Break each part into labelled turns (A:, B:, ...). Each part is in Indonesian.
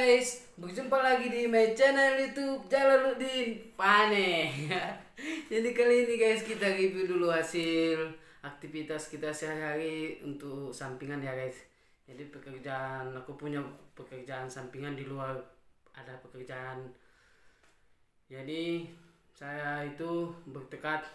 A: guys, berjumpa lagi di my channel YouTube Jalaluddin Pane. Jadi kali ini guys kita review dulu hasil aktivitas kita sehari-hari untuk sampingan ya guys. Jadi pekerjaan, aku punya pekerjaan sampingan di luar, ada pekerjaan. Jadi saya itu bertekad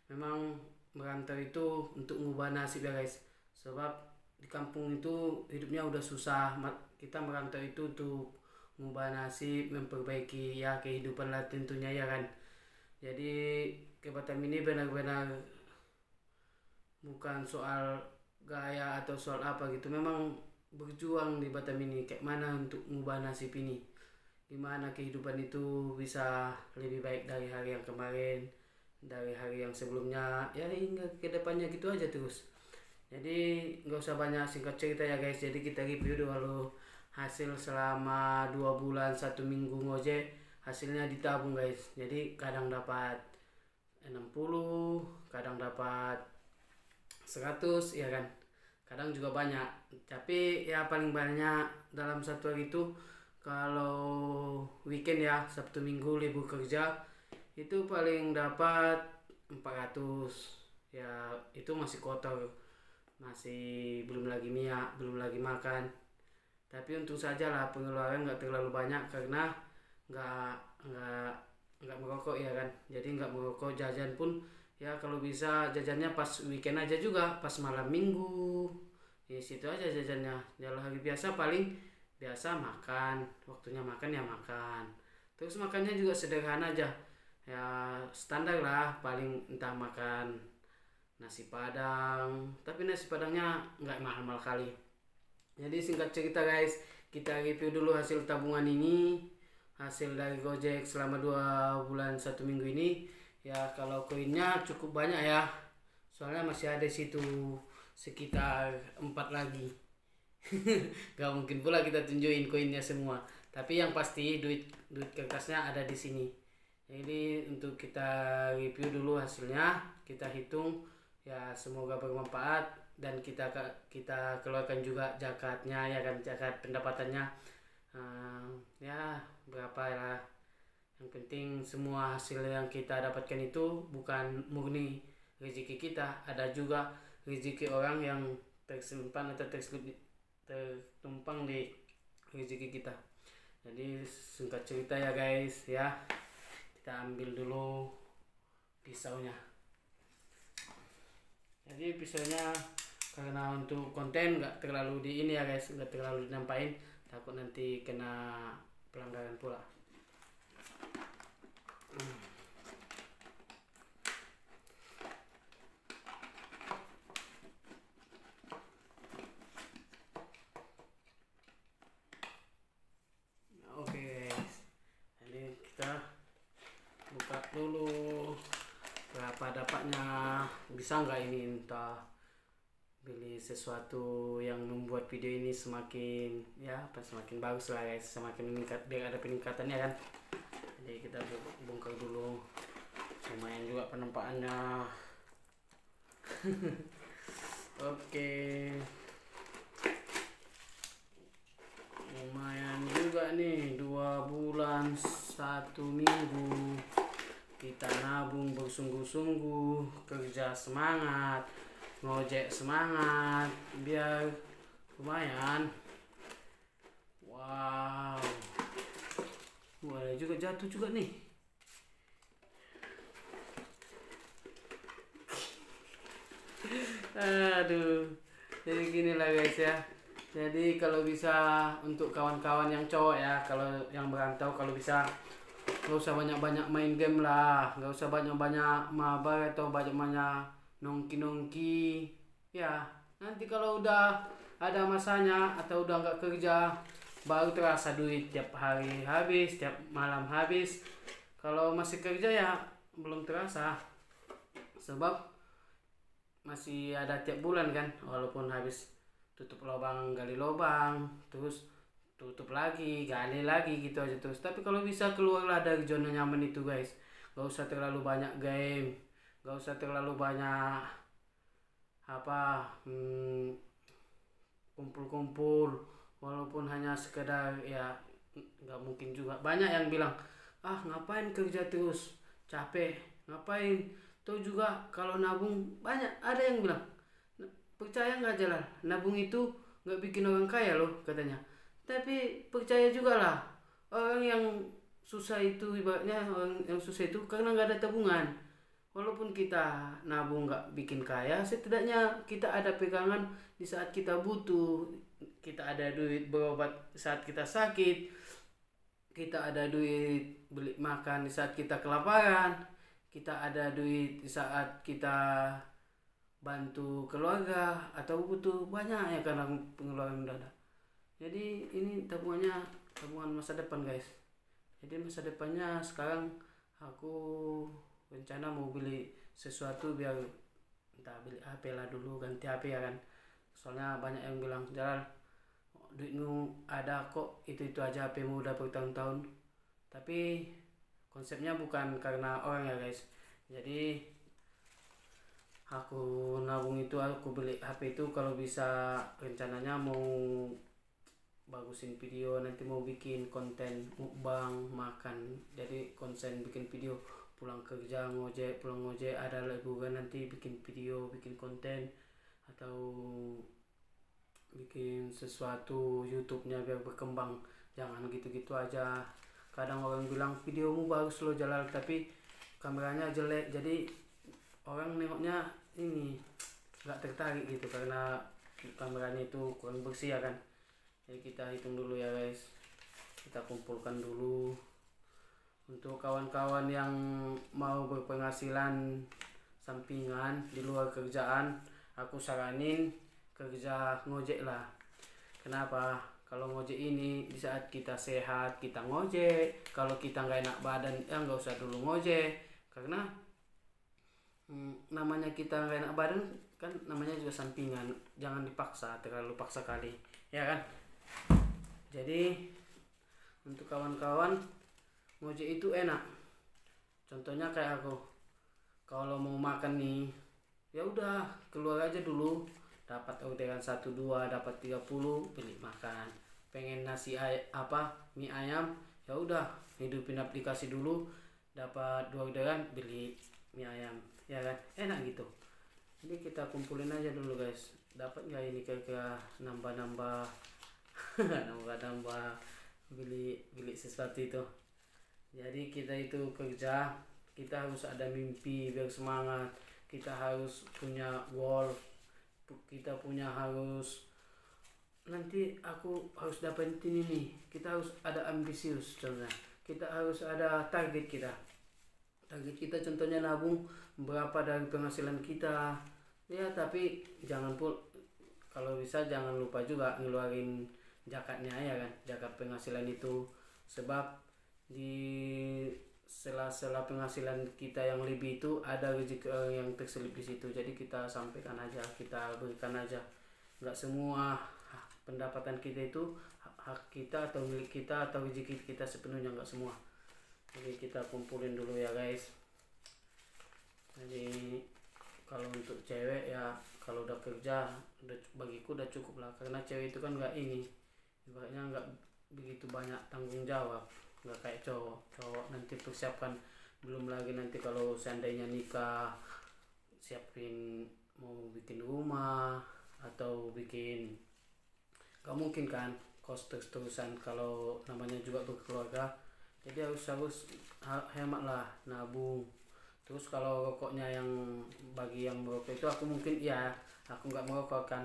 A: memang merantau itu untuk ngubah nasib ya guys. Sebab di kampung itu hidupnya udah susah, kita merantau itu untuk mengubah nasib, memperbaiki ya kehidupan lah tentunya ya kan. Jadi ke Batam ini benar-benar bukan soal gaya atau soal apa gitu, memang berjuang di Batam ini kayak mana untuk mengubah nasib ini, gimana kehidupan itu bisa lebih baik dari hari yang kemarin, dari hari yang sebelumnya ya, hingga ke depannya gitu aja terus. Jadi nggak usah banyak singkat cerita ya guys, jadi kita review dulu hasil selama 2 bulan 1 minggu ngojek. Hasilnya ditabung guys, jadi kadang dapat 60, kadang dapat 100 ya kan, kadang juga banyak. Tapi ya paling banyak dalam satu hari itu kalau weekend ya, Sabtu Minggu libur kerja, itu paling dapat 400 ya. Itu masih kotor, masih belum lagi minyak, belum lagi makan. Tapi untung saja lah pengeluaran nggak terlalu banyak karena nggak nggak nggak merokok ya kan. Jadi nggak merokok, jajan pun ya kalau bisa jajannya pas weekend aja, juga pas malam minggu di situ aja jajannya. Kalau hari biasa paling biasa makan, waktunya makan ya makan. Terus makannya juga sederhana aja ya, standar lah, paling entah makan nasi padang, tapi nasi padangnya nggak mahal-mahal kali. Jadi singkat cerita guys, kita review dulu hasil tabungan ini, hasil dari Gojek selama 2 bulan 1 minggu ini ya. Kalau koinnya cukup banyak ya, soalnya masih ada situ sekitar 4 lagi. Gak mungkin pula kita tunjukin koinnya semua, tapi yang pasti duit kertasnya ada di sini. Jadi untuk kita review dulu hasilnya, kita hitung ya, semoga bermanfaat dan kita keluarkan juga zakatnya ya kan, zakat pendapatannya. Ya berapa lah, yang penting semua hasil yang kita dapatkan itu bukan murni rezeki kita, ada juga rezeki orang yang tersimpan atau tertumpang di rezeki kita. Jadi singkat cerita ya guys ya, kita ambil dulu pisaunya. Jadi pisaunya karena untuk konten nggak terlalu di ini ya guys, nggak terlalu dinampain, takut nanti kena pelanggaran pula. Oke guys, jadi kita buka dulu berapa dapatnya, bisa nggak ini, entah beli sesuatu yang membuat video ini semakin ya apa, semakin bagus lah guys, semakin meningkat, biar ada peningkatannya kan. Jadi kita bongkar dulu, lumayan juga penampakannya. Oke, lumayan juga nih, 2 bulan 1 minggu kita nabung bersungguh-sungguh, kerja semangat, ngojek semangat, biar lumayan. Wow, boleh juga jatuh juga nih. Aduh, jadi gini lah guys ya. Jadi kalau bisa untuk kawan-kawan yang cowok ya, kalau yang merantau, kalau bisa gak usah banyak-banyak main game lah, gak usah banyak-banyak mabar atau banyak-banyak nongki-nongki ya. Nanti kalau udah ada masanya atau udah nggak kerja, baru terasa duit tiap hari habis, tiap malam habis. Kalau masih kerja ya belum terasa, sebab masih ada tiap bulan kan, walaupun habis tutup lubang gali lubang, terus tutup lagi gali lagi gitu aja terus. Tapi kalau bisa keluarlah dari zona nyaman itu guys, gak usah terlalu banyak game, gak usah terlalu banyak apa kumpul-kumpul, walaupun hanya sekedar ya nggak mungkin juga. Banyak yang bilang, ah ngapain kerja terus, capek, ngapain. Tuh juga kalau nabung, banyak ada yang bilang, percaya nggak Jalal, nabung itu nggak bikin orang kaya loh katanya. Tapi percaya juga lah, orang yang susah itu, ibaratnya orang yang susah itu karena nggak ada tabungan. Walaupun kita nabung nggak bikin kaya, setidaknya kita ada pegangan di saat kita butuh. Kita ada duit berobat saat kita sakit, kita ada duit beli makan di saat kita kelaparan, kita ada duit di saat kita bantu keluarga atau butuh banyak ya karena pengeluaran mendadak. Jadi ini tabungannya tabungan masa depan guys. Jadi masa depannya sekarang aku rencana mau beli sesuatu biar entah beli HP lah dulu, ganti HP ya kan. Soalnya banyak yang bilang Jalan, duitmu ada kok, itu aja HP-mu udah bertahun-tahun. Tapi konsepnya bukan karena orang ya guys. Jadi aku nabung itu, aku beli HP itu kalau bisa, rencananya mau bagusin video, nanti mau bikin konten mukbang makan. Jadi konsen bikin video pulang kerja ngojek, pulang ngojek ada liburan nanti bikin video, bikin konten, atau bikin sesuatu YouTube-nya biar berkembang. Jangan gitu-gitu aja. Kadang orang bilang videomu bagus loh Jalal, tapi kameranya jelek, jadi orang nengoknya ini nggak tertarik gitu karena kameranya itu kurang bersih ya kan. Jadi kita hitung dulu ya guys, kita kumpulkan dulu. Untuk kawan-kawan yang mau berpenghasilan sampingan di luar kerjaan, aku saranin kerja ngojek lah. Kenapa? Kalau ngojek ini di saat kita sehat kita ngojek, kalau kita nggak enak badan ya nggak usah dulu ngojek. Karena namanya kita nggak enak badan kan namanya juga sampingan, jangan dipaksa, terlalu paksa kali ya kan. Jadi untuk kawan-kawan, ngojek itu enak. Contohnya kayak aku, kalau mau makan nih, ya udah keluar aja dulu, dapat orderan 1 2 dapat 30, beli makan. Pengen mie ayam, ya udah hidupin aplikasi dulu, dapat 2 orderan, beli mie ayam, ya kan, enak gitu. Jadi kita kumpulin aja dulu guys, dapat nggak ini kira-kira nambah-nambah nambah-nambah beli sesuatu itu. Jadi kita itu kerja, kita harus ada mimpi biar semangat, kita harus punya goal, kita punya harus nanti aku harus dapetin ini, kita harus ada ambisius. Contohnya kita harus ada target kita contohnya nabung berapa dari penghasilan kita ya. Tapi jangan kalau bisa jangan lupa juga ngeluarin zakatnya ya kan, zakat penghasilan itu. Sebab di sela-sela penghasilan kita yang lebih itu ada rezeki yang terselip di situ. Jadi kita sampaikan aja, kita berikan aja. Nggak semua pendapatan kita itu hak kita atau milik kita atau rezeki kita sepenuhnya, nggak semua. Jadi kita kumpulin dulu ya guys. Jadi kalau untuk cewek ya, kalau udah kerja bagiku udah cukup lah, karena cewek itu kan nggak ini, ibaratnya nggak begitu banyak tanggung jawab, nggak kayak cowok nanti persiapkan, belum lagi nanti kalau seandainya nikah, siapin mau bikin rumah atau bikin, nggak mungkin kan kos terus-terusan kalau namanya juga berkeluarga. Jadi harus hemat lah, nabung. Terus kalau rokoknya yang bagi yang merokok itu aku mungkin ya aku nggak merokok kan.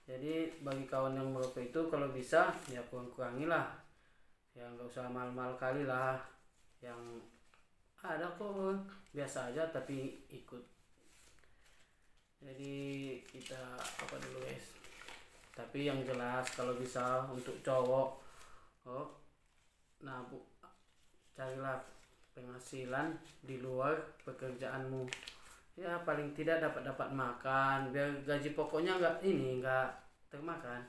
A: Jadi bagi kawan yang merokok itu kalau bisa ya kurangi lah, ya nggak usah mahal-mahal kali lah. Yang ada kok biasa aja tapi ikut. Jadi kita apa dulu guys. Tapi yang jelas kalau bisa untuk cowok, nabung, carilah penghasilan di luar pekerjaanmu. Ya paling tidak dapat makan, biar gaji pokoknya nggak termakan,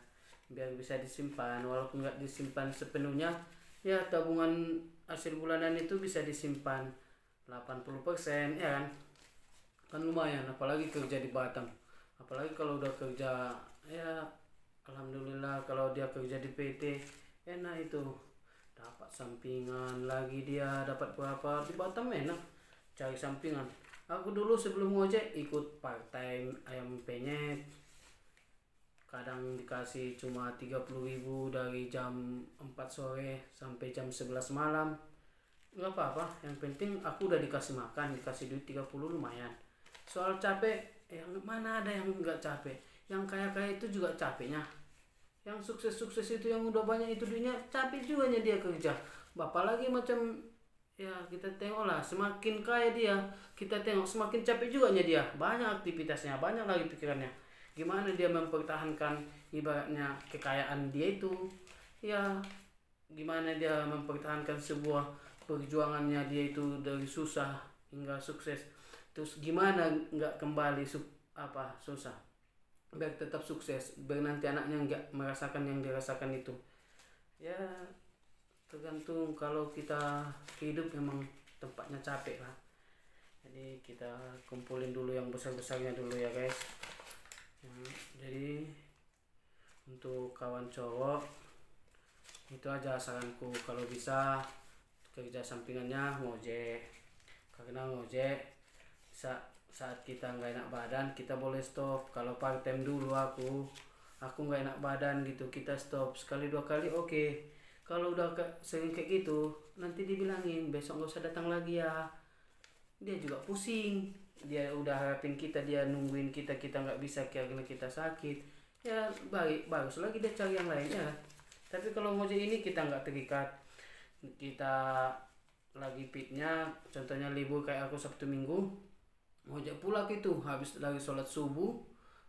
A: biar bisa disimpan. Walaupun nggak disimpan sepenuhnya, ya tabungan hasil bulanan itu bisa disimpan 80% ya kan lumayan. Apalagi kerja di Batam, apalagi kalau udah kerja ya alhamdulillah. Kalau dia kerja di PT enak itu, dapat sampingan lagi, dia dapat berapa di Batam enak cari sampingan. Aku dulu sebelum ngojek ikut part time ayam penyet, kadang dikasih cuma 30.000 dari jam 4 sore sampai jam 11 malam. Nggak apa-apa, yang penting aku udah dikasih makan, dikasih duit 30 lumayan. Soal capek, yang mana ada yang nggak capek. Yang kaya-kaya itu juga capeknya. Yang sukses-sukses itu, yang udah banyak itu duitnya, capek juga nya dia kerja. Bapak lagi macam, ya kita tengok lah, semakin kaya dia, kita tengok semakin capek juga nya dia. Banyak aktivitasnya, banyak lagi pikirannya. Gimana dia mempertahankan ibaratnya kekayaan dia itu. Ya, gimana dia mempertahankan sebuah perjuangannya dia itu dari susah hingga sukses. Terus gimana nggak kembali susah biar tetap sukses, biar nanti anaknya nggak merasakan yang dirasakan itu. Ya tergantung, kalau kita hidup memang tempatnya capek lah. Jadi kita kumpulin dulu yang besar-besarnya dulu ya guys. Jadi untuk kawan cowok itu aja saranku, kalau bisa kerja sampingannya ngojek, karena ngojek saat kita nggak enak badan kita boleh stop. Kalau part time dulu aku nggak enak badan gitu, kita stop sekali dua kali oke. Kalau udah sering kayak gitu nanti dibilangin besok nggak usah datang lagi ya, dia juga pusing, dia udah harapin kita, dia nungguin kita nggak bisa karena kita sakit, ya bagus lagi dia cari yang lain ya. Tapi kalau ngojek ini kita nggak terikat, kita lagi fitnya, contohnya libur kayak aku Sabtu Minggu ngojek pula gitu, habis dari sholat subuh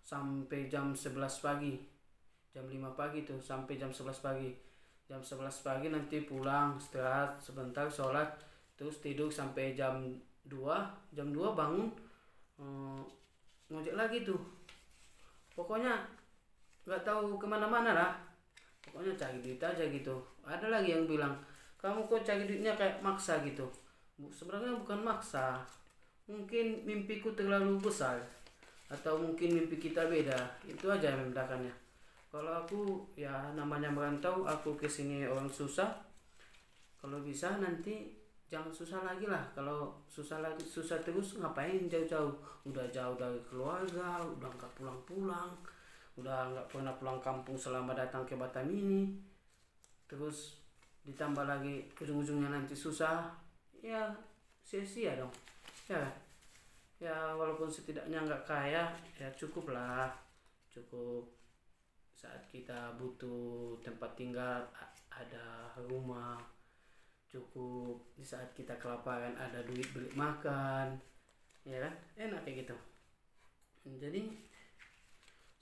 A: sampai jam 11 pagi, jam 5 pagi tuh sampai jam 11 pagi. Jam 11 pagi nanti pulang, istirahat sebentar, sholat, terus tidur sampai jam 2 bangun, ngojek lagi tuh. Pokoknya nggak tahu kemana-mana lah, pokoknya cari duit aja gitu. Ada lagi yang bilang, kamu kok cari duitnya kayak maksa gitu. Sebenarnya bukan maksa, mungkin mimpiku terlalu besar, atau mungkin mimpi kita beda, itu aja yang membedakannya. Kalau aku ya namanya merantau, aku kesini orang susah, kalau bisa nanti jangan susah lagi lah. Kalau susah terus ngapain jauh-jauh, udah jauh dari keluarga, udah nggak pulang-pulang, udah nggak pernah pulang kampung selama datang ke Batam ini, terus ditambah lagi ujung-ujungnya nanti susah, ya sia-sia dong ya. Ya walaupun setidaknya nggak kaya ya cukup lah, cukup saat kita butuh tempat tinggal ada rumah, cukup di saat kita kelaparan ada duit beli makan, ya kan, enak kayak gitu. Jadi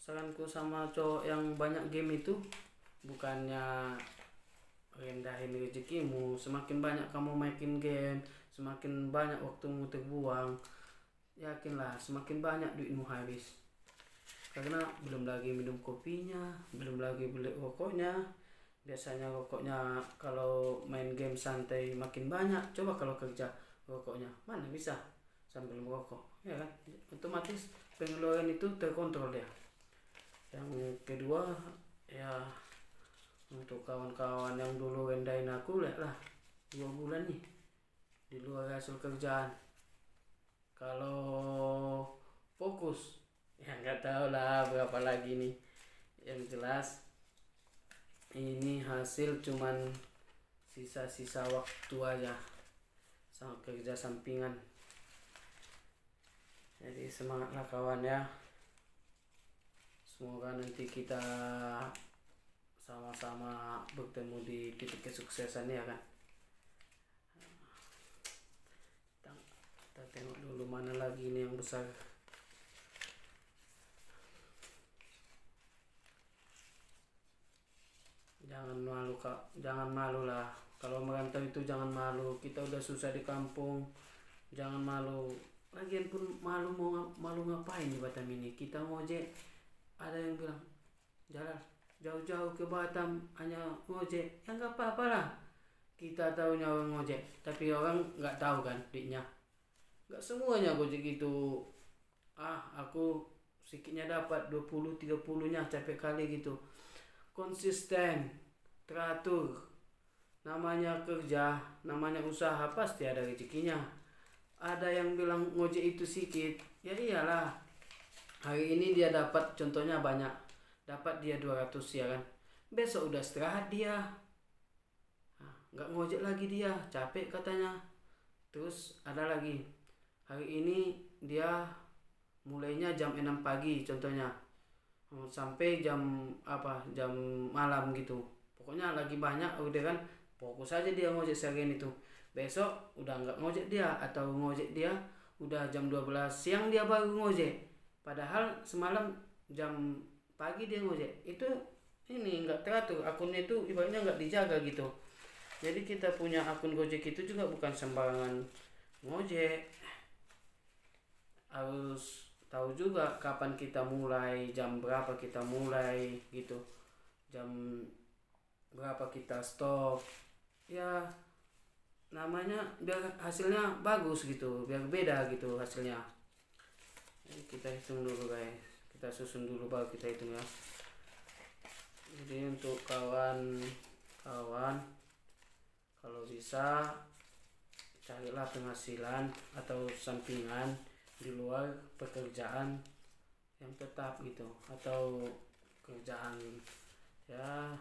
A: saranku sama cowok yang banyak game itu, bukannya rendahin rezekimu. Semakin banyak kamu main game, semakin banyak waktumu terbuang, yakinlah semakin banyak duitmu habis. Karena belum lagi minum kopinya, belum lagi beli rokoknya. Biasanya rokoknya kalau main game santai makin banyak, coba kalau kerja rokoknya mana bisa sambil merokok, ya kan, otomatis pengeluaran itu terkontrol ya. Yang kedua ya, untuk kawan-kawan yang dulu rendahin aku, lihat lah 2 bulan nih di luar hasil kerjaan. Kalau fokus ya nggak tahu lah berapa lagi nih. Yang jelas ini hasil cuman sisa-sisa waktu aja sama kerja sampingan. Jadi semangatlah kawan ya, semoga nanti kita sama-sama bertemu di titik kesuksesan ya kan. Kita tengok dulu mana lagi ini yang besar. Jangan malu lah, kalau merantau itu jangan malu. Kita udah susah di kampung, jangan malu. Lagian pun malu ngapain di Batam ini, kita ngojek. Ada yang bilang jalan jauh-jauh ke Batam hanya ngojek, ya nggak apa-apa lah. Kita tahunya orang ngojek, tapi orang nggak tahu kan duitnya. Nggak semuanya gojek gitu. Aku sedikitnya dapat 20-30 nya capek kali gitu. Konsisten, teratur, namanya kerja, namanya usaha pasti ada rezekinya. Ada yang bilang ngojek itu sikit, ya iyalah, hari ini dia dapat contohnya banyak, dapat dia 200 ya kan, besok udah istirahat dia. Nah, nggak ngojek lagi dia, capek katanya. Terus ada lagi, hari ini dia mulainya jam 6 pagi contohnya, sampai jam malam gitu, pokoknya lagi banyak udah kan, fokus aja dia ngojek seharian itu. Besok udah nggak ngojek dia, atau ngojek dia udah jam 12 siang dia baru ngojek, padahal semalam jam pagi dia ngojek. Itu ini nggak teratur akunnya, itu ibaratnya nggak dijaga gitu. Jadi kita punya akun Gojek itu juga bukan sembarangan ngojek, harus tahu juga kapan kita mulai, jam berapa kita mulai gitu, jam berapa kita stop, ya namanya biar hasilnya bagus gitu, biar beda gitu hasilnya. Jadi kita hitung dulu guys, kita susun dulu baru kita hitung ya. Jadi untuk kawan-kawan, kalau bisa carilah penghasilan atau sampingan di luar pekerjaan yang tetap gitu, atau kerjaan, ya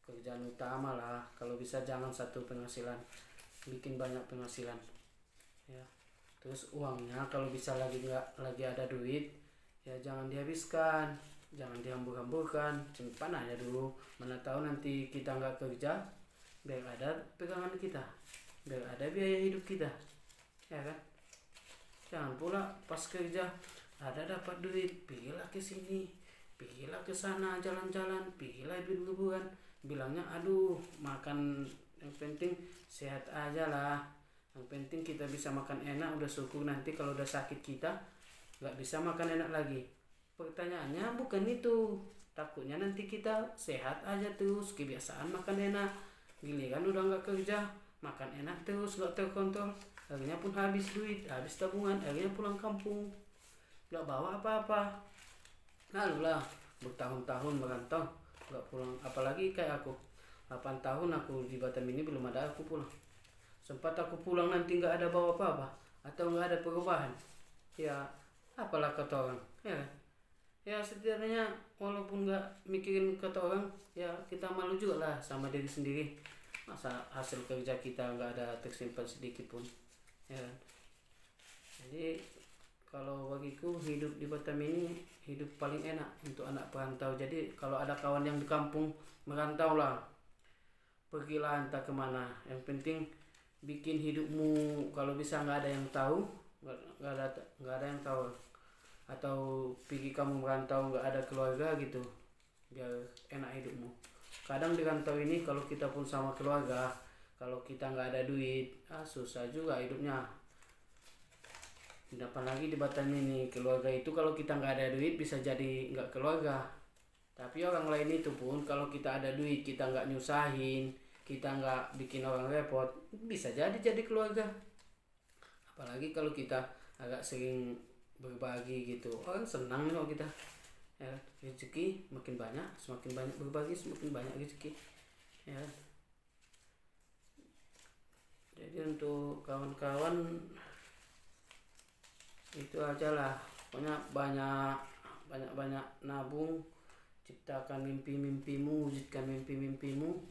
A: kerjaan utama lah. Kalau bisa jangan satu penghasilan, bikin banyak penghasilan ya. Terus uangnya kalau bisa lagi ada duit, ya jangan dihabiskan, jangan dihambur-hamburkan, simpan aja dulu. Mana tahu nanti kita nggak kerja, biar ada pegangan kita, biar ada biaya hidup kita, ya kan. Jangan pula pas kerja ada dapat duit, pergilah ke sini, pergilah ke sana, jalan-jalan, pergilah liburan, bilangnya aduh makan, yang penting sehat aja lah, yang penting kita bisa makan enak, udah syukur. Nanti kalau udah sakit kita nggak bisa makan enak lagi. Pertanyaannya bukan itu, takutnya nanti kita sehat aja terus, kebiasaan makan enak, giliran udah nggak kerja makan enak terus, nggak terkontrol, akhirnya pun habis duit, habis tabungan, akhirnya pulang kampung nggak bawa apa-apa. Lalu lah bertahun-tahun merantau nggak pulang, apalagi kayak aku 8 tahun aku di Batam ini belum ada aku pulang. Sempat aku pulang nanti nggak ada bawa apa-apa atau nggak ada perubahan, ya apalah kata orang, ya kan? Ya setidaknya walaupun nggak mikirin kata orang, ya kita malu juga lah sama diri sendiri. Masa hasil kerja kita nggak ada tersimpan sedikit pun, ya kan? Jadi kalau bagiku hidup di Batam ini hidup paling enak untuk anak perantau. Jadi kalau ada kawan yang di kampung merantau lah, pergilah entah kemana, yang penting bikin hidupmu, kalau bisa nggak ada yang tahu, nggak ada yang tahu, atau pergi kamu merantau nggak ada keluarga gitu, biar enak hidupmu. Kadang di rantau ini kalau kita pun sama keluarga, kalau kita nggak ada duit, susah juga hidupnya. Apalagi di Batam ini, keluarga itu kalau kita nggak ada duit bisa jadi nggak keluarga. Tapi orang lain itu pun kalau kita ada duit, kita nggak nyusahin, kita nggak bikin orang repot, bisa jadi keluarga. Apalagi kalau kita agak sering berbagi gitu, orang senang kalau kita, ya rezeki makin banyak, semakin banyak berbagi semakin banyak rezeki, ya. Jadi untuk kawan-kawan itu aja lah, pokoknya banyak nabung, ciptakan mimpi-mimpimu, wujudkan mimpi-mimpimu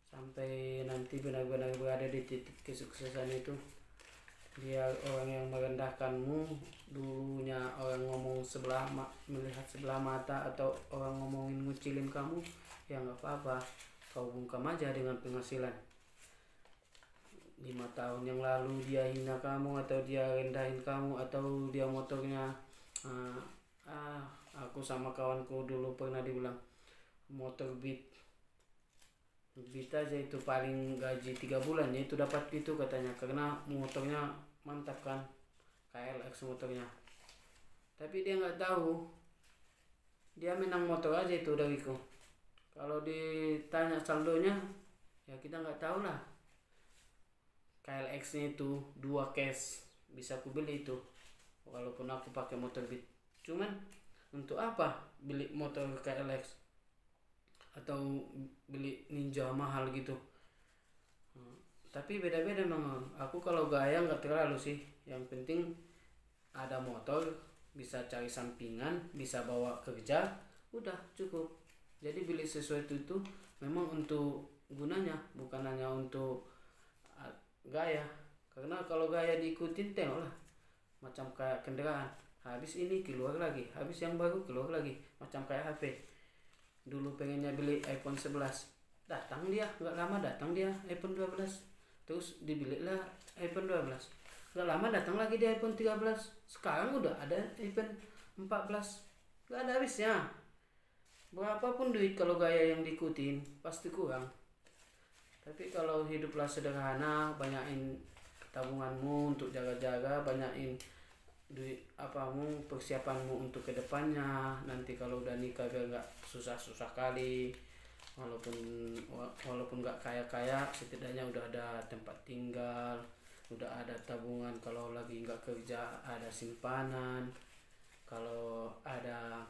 A: sampai nanti benar-benar berada di titik kesuksesan itu. Dia orang yang merendahkanmu, dulunya orang ngomong melihat sebelah mata, atau orang ngomongin ngucilin kamu, ya nggak apa-apa, kau bungkam aja dengan penghasilan. 5 tahun yang lalu dia hina kamu, atau dia rendahin kamu, atau dia motornya, aku sama kawanku dulu pernah dibilang motor Beat aja itu paling gaji 3 bulan ya itu dapat itu katanya, karena motornya mantap kan, KLX motornya. Tapi dia nggak tahu, dia menang motor aja itu dariku. Kalau ditanya saldonya, ya kita nggak tahu lah. KLX nya itu 2 cash bisa aku beli itu, walaupun aku pakai motor Beat. Cuman untuk apa beli motor KLX atau beli Ninja mahal gitu, Hmm. Tapi beda-beda memang. Aku kalau gaya nggak terlalu sih. Yang penting ada motor, bisa cari sampingan, bisa bawa kerja, udah cukup. Jadi beli sesuatu itu memang untuk gunanya, bukan hanya untuk gaya. Karena kalau gaya diikutin tengoklah, macam kayak kendaraan. Habis ini keluar lagi, habis yang baru keluar lagi, macam kayak HP. Dulu pengennya beli iPhone 11, datang dia, nggak lama datang dia iPhone 12. Terus dibelilah iPhone 12, nggak lama datang lagi di iPhone 13. Sekarang udah ada iPhone 14. Nggak ada habisnya. Berapapun duit kalau gaya yang diikutin pasti kurang. Tapi kalau hiduplah sederhana, banyakin tabunganmu untuk jaga-jaga, banyakin duit apamu, persiapanmu untuk kedepannya. Nanti kalau udah nikah biar nggak susah-susah kali. Walaupun walaupun nggak kaya-kaya, setidaknya udah ada tempat tinggal, udah ada tabungan. Kalau lagi nggak kerja ada simpanan. Kalau ada,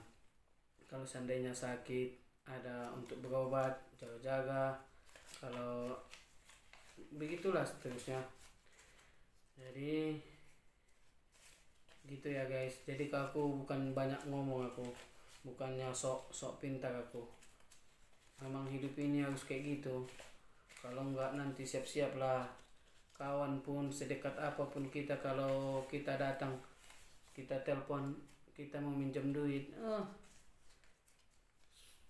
A: kalau seandainya sakit ada untuk berobat, jaga-jaga. Kalau begitulah seterusnya. Jadi gitu ya guys. Jadi aku bukan banyak ngomong, aku bukannya sok pintar aku. Memang hidup ini harus kayak gitu. Kalau enggak nanti siap-siap lah. Kawan pun sedekat apapun kita, kalau kita datang, kita telepon, kita mau minjem duit,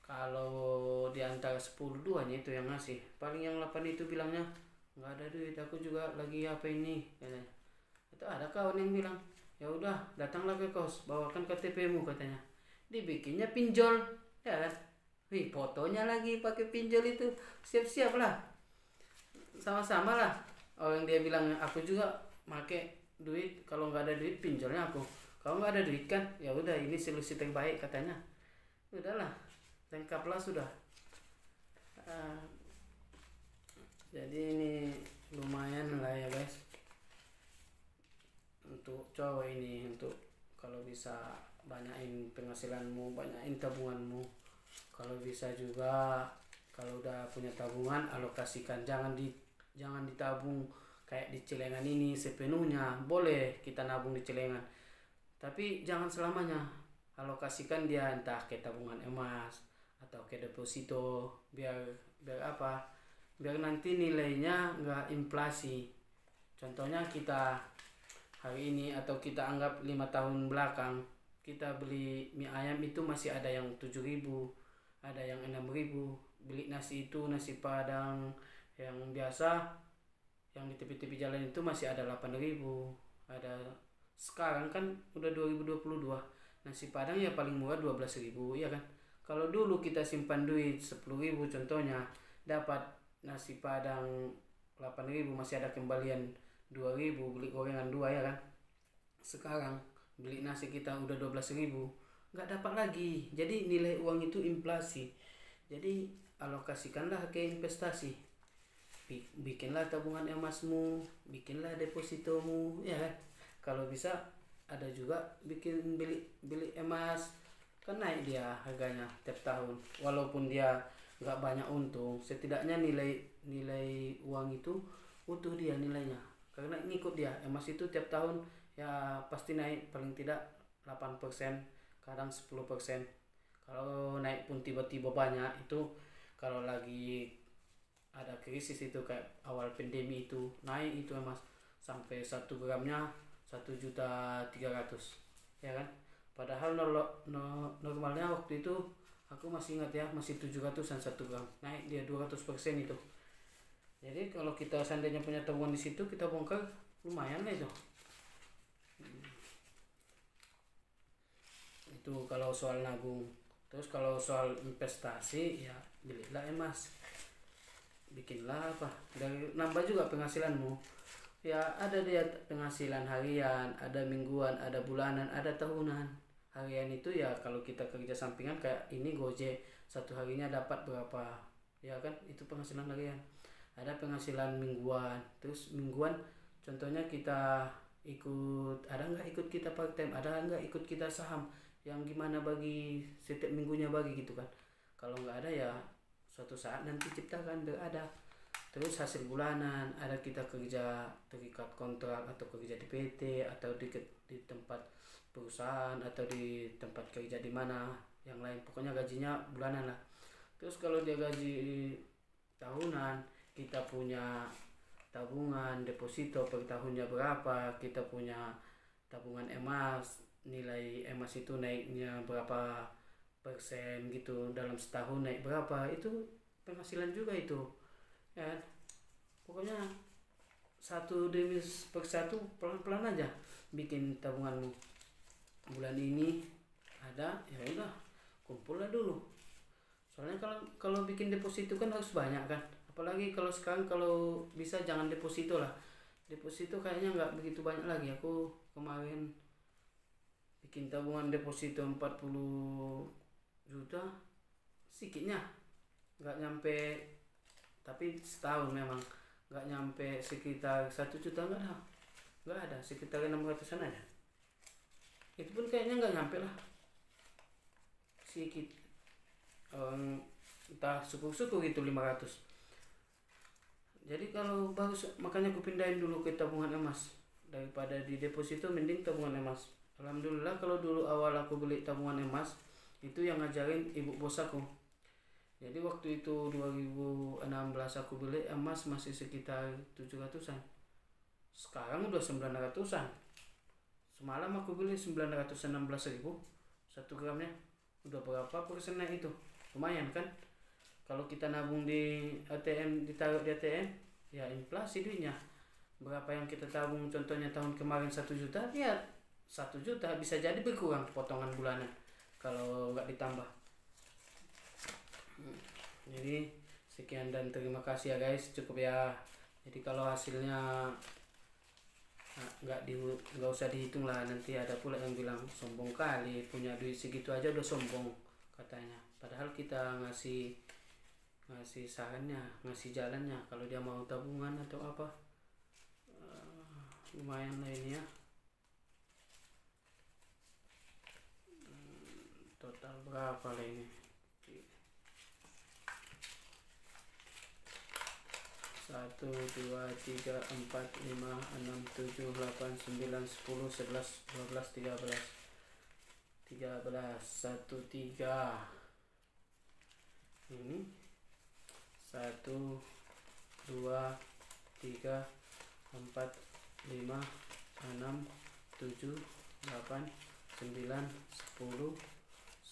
A: kalau di antara 10 duanya itu yang ngasih. Paling yang 8 itu bilangnya nggak ada duit, aku juga lagi apa ini katanya. Itu ada kawan yang bilang, ya udah datanglah ke kos, bawakan KTP-mu katanya. Dibikinnya pinjol, ya kan? Wih, fotonya lagi pakai pinjol itu, siap-siap lah. Sama-sama lah. Orang dia bilang aku juga make duit, kalau nggak ada duit pinjolnya aku. Kalau nggak ada duit kan, ya udah ini solusi terbaik katanya. Udahlah, lengkaplah sudah. Ah, jadi ini lumayan lah ya guys untuk cowok ini, untuk kalau bisa banyakin penghasilanmu, banyakin tabunganmu. Kalau bisa juga, kalau udah punya tabungan alokasikan, jangan ditabung kayak di celengan ini sepenuhnya. Boleh kita nabung di celengan, tapi jangan selamanya. Alokasikan dia entah ke tabungan emas atau ke deposito, biar biar apa, biar nanti nilainya nggak inflasi. Contohnya kita hari ini, atau kita anggap 5 tahun belakang, kita beli mie ayam itu masih ada yang 7.000, ada yang 6.000. Beli nasi itu, nasi padang yang biasa yang di tepi-tepi jalan itu masih ada 8.000. Ada, sekarang kan udah 2022, nasi padang ya paling murah 12.000 ya kan. Kalau dulu kita simpan duit 10.000 contohnya, dapat nasi padang 8.000, masih ada kembalian 2.000, beli gorengan 2 ya kan. Sekarang beli nasi kita udah 12.000, nggak dapat lagi. Jadi nilai uang itu inflasi. Jadi alokasikanlah ke investasi. Bikinlah tabungan emasmu, bikinlah depositomu ya kan. Kalau bisa ada juga bikin beli emas, kan naik dia harganya tiap tahun. Walaupun dia nggak banyak untung, setidaknya nilai uang itu utuh dia nilainya, karena ngikut dia. Emas itu tiap tahun ya pasti naik, paling tidak 8%, kadang 10%. Kalau naik pun tiba-tiba banyak itu, kalau lagi ada krisis itu kayak awal pandemi itu, naik itu emas sampai 1 gramnya 1.300.000 ya kan. Padahal normalnya waktu itu aku masih ingat ya, masih 700-an 1 gram, naik dia 200% itu. Jadi kalau kita seandainya punya tabungan di situ, kita bongkar lumayan lah itu. Itu kalau soal nabung. Terus kalau soal investasi ya belilah emas, bikinlah apa, dari nambah juga penghasilanmu. Ya ada dia penghasilan harian, ada mingguan, ada bulanan, ada tahunan. Harian itu ya kalau kita kerja sampingan kayak ini Gojek, satu harinya dapat berapa ya kan, itu penghasilan harian. Ada penghasilan mingguan. Terus mingguan contohnya kita ikut, ada nggak ikut kita part time, ada nggak ikut kita saham, yang gimana bagi setiap minggunya bagi gitu kan. Kalau nggak ada ya suatu saat nanti ciptakan biar ada. Terus hasil bulanan, ada kita kerja terikat kontrak atau kerja di PT atau di tempat perusahaan atau di tempat kerja di mana yang lain, pokoknya gajinya bulanan lah. Terus kalau dia gaji tahunan, kita punya tabungan deposito per tahunnya berapa, kita punya tabungan emas, nilai emas itu naiknya berapa persen gitu dalam setahun, naik berapa, itu penghasilan juga itu ya. Pokoknya satu demi persatu, pelan-pelan aja bikin tabunganmu. Bulan ini ada, ya udah kumpul lah dulu. Soalnya kalau bikin deposito kan harus banyak kan, apalagi kalau sekarang, kalau bisa jangan deposito lah. Deposito kayaknya nggak begitu banyak lagi. Aku kemarin bikin tabungan deposito 40 juta, sedikitnya nggak nyampe, tapi setahun memang nggak nyampe, sekitar 1 juta nggak ada, sekitar 600-an aja. Itu pun kayaknya nggak nyampe lah, sedikit, entah syukur-syukur gitu 500. Jadi kalau bagus, makanya aku pindahin dulu ke tabungan emas daripada di deposito, mending tabungan emas. Alhamdulillah, kalau dulu awal aku beli tabungan emas itu yang ngajarin ibu bos aku. Jadi waktu itu 2016 aku beli emas masih sekitar 700-an. Sekarang udah 900-an. Semalam aku beli 916.000 1 gramnya. Udah berapa persennya itu? Lumayan kan? Kalau kita nabung di ATM, ditaruh di ATM, ya inflasi duitnya. Berapa yang kita tabung, contohnya tahun kemarin 1 juta, ya 1 juta bisa jadi berkurang potongan bulanan kalau nggak ditambah. Jadi sekian dan terima kasih ya guys, cukup ya. Jadi kalau hasilnya nggak usah dihitung lah, nanti ada pula yang bilang sombong kali, punya duit segitu aja udah sombong katanya. Padahal kita ngasih sarannya, ngasih jalannya, kalau dia mau tabungan atau apa. Lumayan lah ini ya. Total berapa lah ini? 1, 2, 3, 4, 5, 6, 7, 8, 9, 10, 11, 12, 13, 1, 3. Ini 1, 2, 3, 4, 5, 6, 7, 8, 9, 10,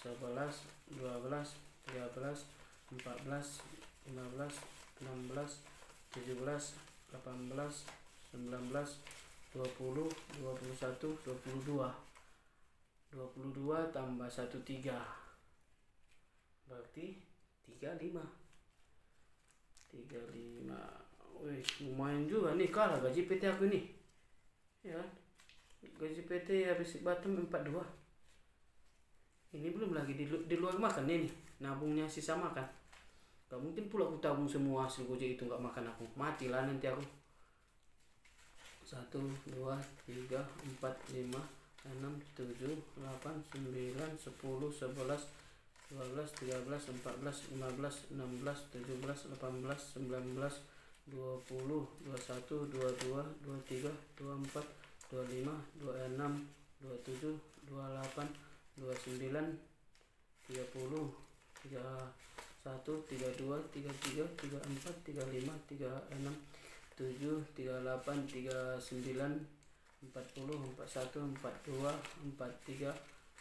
A: 11, 12, 13, 14, 15, 16, 17, 18, 19, 20, 21, 22. 22 tambah 1, 3. Berarti 35. Wih, lumayan juga nih, kalah gaji PT aku nih. Ya kan? Gaji PT habis Batam 42. Ini belum lagi di luar makan ini, nabungnya sisa makan. Gak mungkin pula aku tabung semua hasil gojek itu, gak makan aku, matilah nanti aku. 1, 2, 3, 4, 5, 6, 7, 8, 9, 10, 11, 12, 13, 14, 15, 16, 17, 18, 19, 20, 21, 22, 23, 24, 25, 26, 27, 28, 29, 30, 1, 32, 33, 34, 35, 36, 7, 38, 39, 40, 41, 42, 43,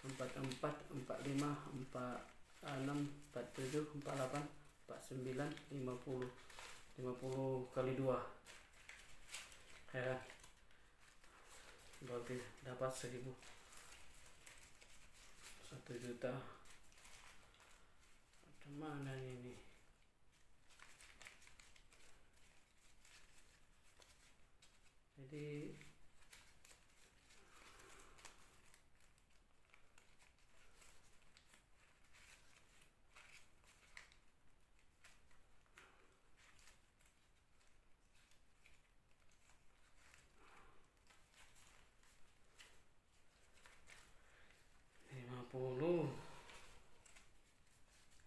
A: 44, 45, 46, 47, 48, 49, 50. 50 kali 2 ya, berarti dapat 1.000, 1 juta. Macam mana ini? Jadi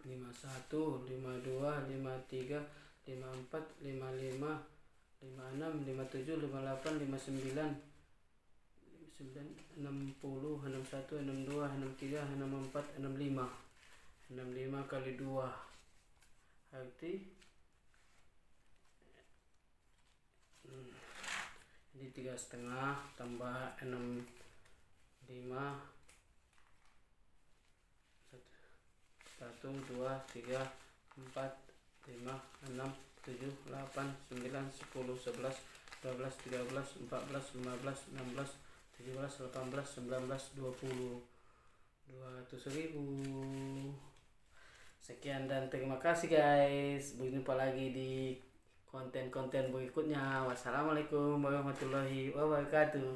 A: 51, 52, 53, 54, 55, 56, 57, 58, 59, 60, 61, 62, 63, 64, 65. 65 kali 2 arti jadi 3,5 tambah 65 1, 2, 3, 4, 5, 6, 7, 8, 9, 10, 11, 12, 13, 14, 15, 16, 17, 18, 19, 20. 200.000. Sekian dan terima kasih guys. Berjumpa lagi di konten-konten berikutnya. Wassalamualaikum warahmatullahi wabarakatuh.